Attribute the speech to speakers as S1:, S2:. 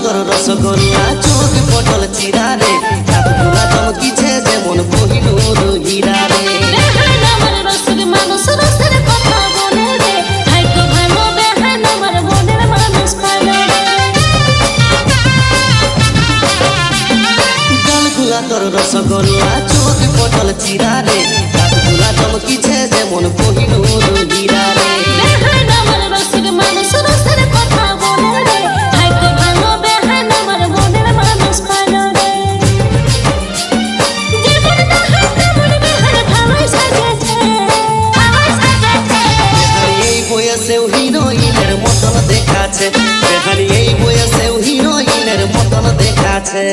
S1: তোর রসগোল্লা চোখ পটল চিরা রে কাঠগোলা চমকিছে যেমন কোহিনূর হীরা রে গালগুলা তোর রসগোল্লা চোখ পটল চিরা রে কাঠগোলা চমকিছে যেমন কোহিনূর হীরা রে হিরোইনের মতন দেখাচ্ছে এই বয়সেও হিরোইনের মতন দেখাচ্ছে।